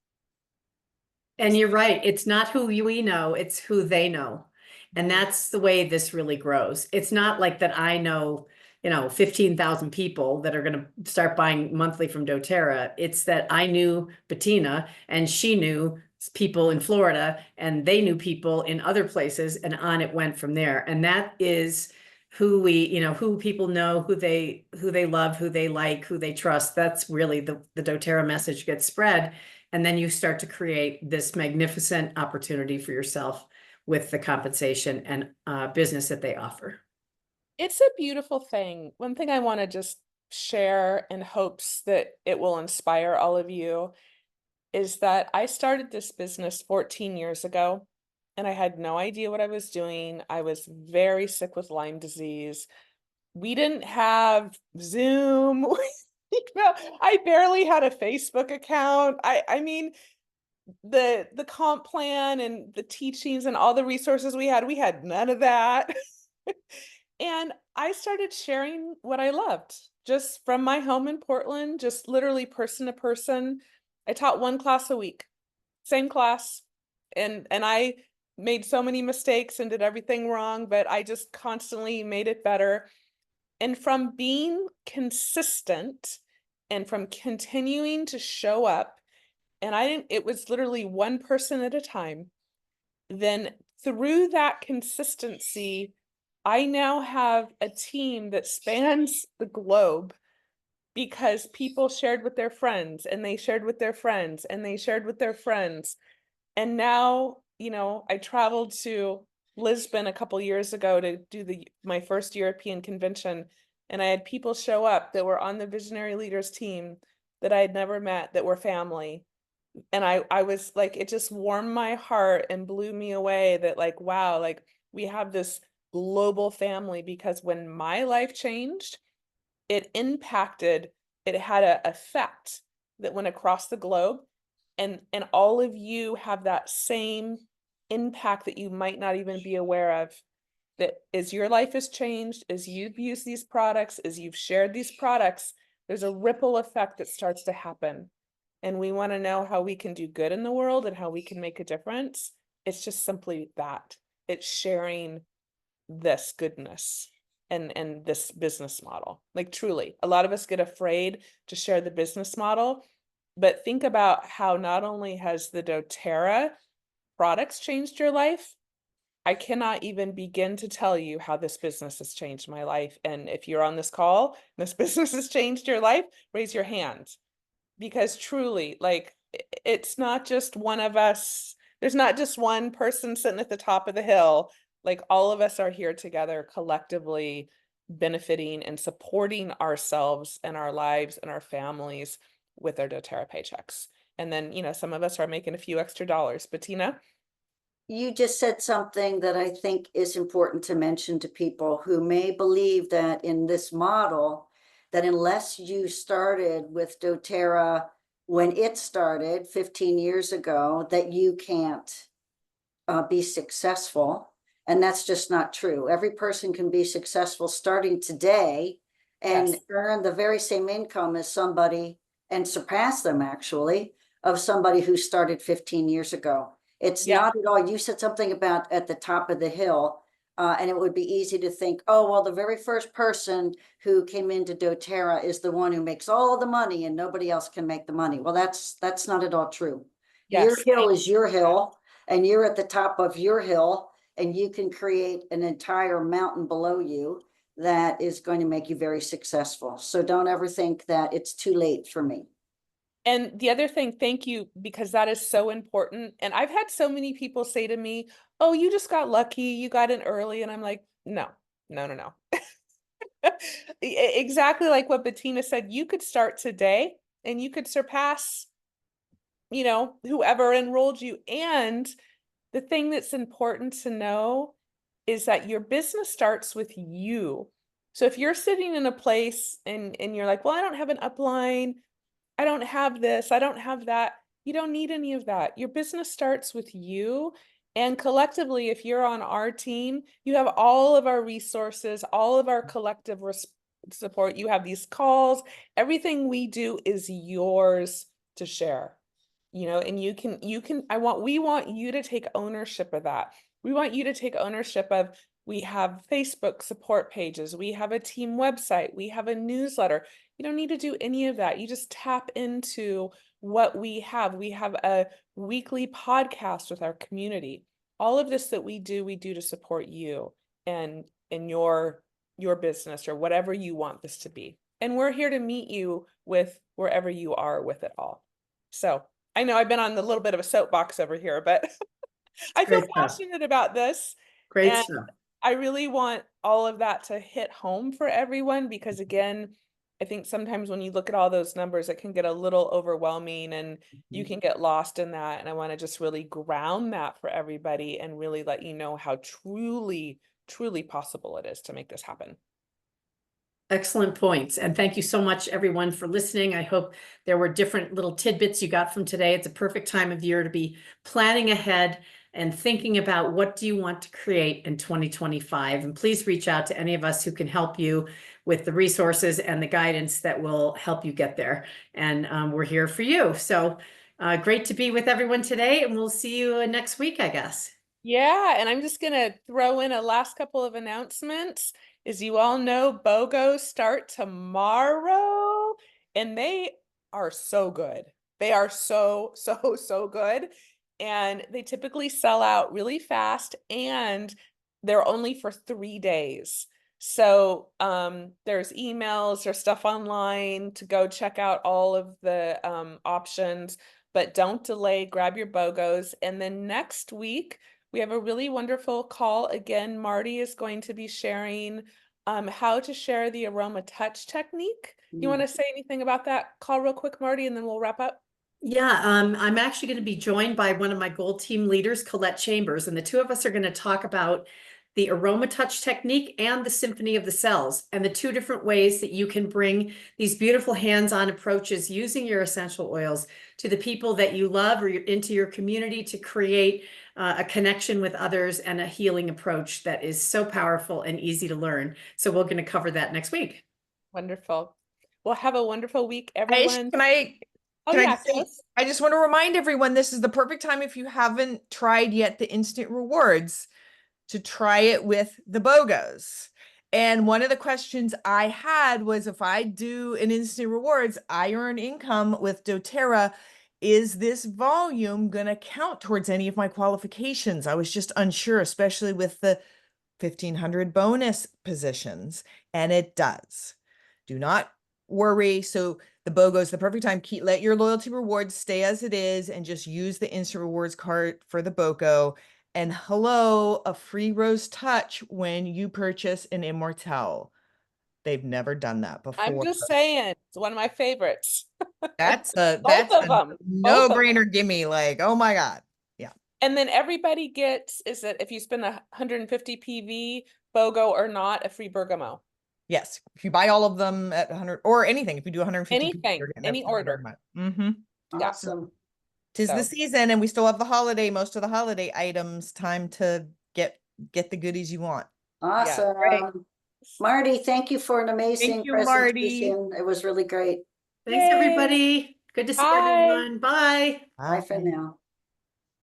And you're right. It's not who we know, it's who they know. And that's the way this really grows. It's not like that I know, 15,000 people that are going to start buying monthly from doTERRA. It's that I knew Bettina and she knew people in Florida and they knew people in other places, and on it went from there. And that is who who people know, who they love, who they like, who they trust. That's really the doTERRA message gets spread. And then you start to create this magnificent opportunity for yourself with the compensation and business that they offer. It's a beautiful thing. One thing I want to just share in hopes that it will inspire all of you is that I started this business 14 years ago and I had no idea what I was doing. I was very sick with Lyme disease. We didn't have Zoom. I barely had a Facebook account. I mean, the comp plan and the teachings and all the resources we had none of that. And I started sharing what I loved just from my home in Portland, just literally person to person. I taught 1 class a week, same class. And I made so many mistakes and did everything wrong, but I just constantly made it better. And from being consistent and from continuing to show up, and it was literally 1 person at a time. Then through that consistency, I now have a team that spans the globe because people shared with their friends and they shared with their friends and they shared with their friends. And now, I traveled to Lisbon a couple years ago to do my first European convention. And I had people show up that were on the Visionary Leaders team that I had never met, that were family. And I was like, it just warmed my heart and blew me away that like, wow, like we have this global family, because when my life changed, it had an effect that went across the globe. And all of you have that same impact that you might not even be aware of. That as your life has changed, as you've used these products, as you've shared these products, there's a ripple effect that starts to happen. And we want to know how we can do good in the world and how we can make a difference. It's just simply that. It's sharing this goodness and this business model. Like truly, a lot of us get afraid to share the business model, but think about how not only has the doTERRA products changed your life, I cannot even begin to tell you how this business has changed my life. And if you're on this call, this business has changed your life, raise your hand. Because truly, like, it's not just one of us. There's not just one person sitting at the top of the hill. Like, all of us are here together collectively benefiting and supporting ourselves and our lives and our families with our doTERRA paychecks. And then, some of us are making a few extra dollars. Bettina? You just said something that I think is important to mention to people who may believe that in this model, that unless you started with doTERRA when it started 15 years ago, that you can't be successful. And that's just not true. Every person can be successful starting today and Yes. earn the very same income as somebody, and surpass them actually, of somebody who started 15 years ago. It's Yeah. not at all, you said something about at the top of the hill, and it would be easy to think, oh, well, the very first person who came into doTERRA is the one who makes all the money and nobody else can make the money. Well, that's not at all true. Your Yes. hill is your hill, and you're at the top of your hill, and you can create an entire mountain below you that is going to make you very successful. So don't ever think that it's too late for me. And the other thing, thank you, because that is so important. And I've had so many people say to me, oh, you just got lucky, you got in early. And I'm like, no, no, no, no. Exactly like what Bettina said, you could start today and you could surpass, whoever enrolled you. And the thing that's important to know is that your business starts with you. So if you're sitting in a place and you're like, well, I don't have an upline, I don't have this, I don't have that. You don't need any of that. Your business starts with you. And collectively, if you're on our team, you have all of our resources, all of our collective support. You have these calls. Everything we do is yours to share. And we want you to take ownership of that. We want you to take ownership of, we have Facebook support pages, we have a team website, we have a newsletter. You don't need to do any of that. You just tap into what we have. We have a weekly podcast with our community. All of this that we do to support you and in your business or whatever you want this to be. And we're here to meet you with wherever you are with it all. So I know I've been on a little bit of a soapbox over here, but I feel passionate about this. Great And stuff. I really want all of that to hit home for everyone, because again, I think sometimes when you look at all those numbers, it can get a little overwhelming and you can get lost in that. And I want to just really ground that for everybody and really let you know how truly, truly possible it is to make this happen. Excellent points. And thank you so much, everyone, for listening. I hope there were different little tidbits you got from today. It's a perfect time of year to be planning ahead and thinking about what do you want to create in 2025. And please reach out to any of us who can help you with the resources and the guidance that will help you get there. And we're here for you. So great to be with everyone today, and we'll see you next week, I guess. Yeah, and I'm just going to throw in a last couple of announcements. As you all know, BOGOs start tomorrow, and they are so good. They are so, so, so good. And they typically sell out really fast, and they're only for 3 days. So there's emails, there's stuff online to go check out all of the options, but don't delay, grab your BOGOs. And then next week, we have a really wonderful call. Again, Marty is going to be sharing how to share the aroma touch technique. You want to say anything about that call real quick, Marty, and then we'll wrap up? Yeah, I'm actually going to be joined by one of my gold team leaders, Colette Chambers, and the two of us are going to talk about the aroma touch technique and the symphony of the cells, and the two different ways that you can bring these beautiful hands-on approaches using your essential oils to the people that you love or into your community to create a connection with others and a healing approach that is so powerful and easy to learn. So we're going to cover that next week. Wonderful. Well, have a wonderful week, Aish, everyone. can I Yeah, say, I just want to remind everyone, this is the perfect time if you haven't tried yet the instant rewards to try it with the BOGOs. And one of the questions I had was, if I do an instant rewards, I earn income with doTERRA, is this volume going to count towards any of my qualifications? I was just unsure, especially with the 1,500 bonus positions, and it does. Do not worry. So the BOGO's the perfect time. Let your loyalty rewards stay as it is and just use the instant rewards card for the BOGO. And hello, a free rose touch when you purchase an Immortelle. They've never done that before. I'm just saying, it's one of my favorites. That's a no-brainer gimme, like, oh my God. Yeah. And then everybody gets, is that if you spend 150 PV, BOGO or not, a free bergamot. Yes. If you buy all of them at 100 or anything, if you do 150, anything, any order. Awesome. Tis the season, and we still have most of the holiday items, time to get the goodies you want. Awesome. Yeah, Marty, thank you for an amazing you, Marty. presentation. It was really great. Thanks, Yay. everybody. Good to see Bye. everyone. Bye. Bye for now.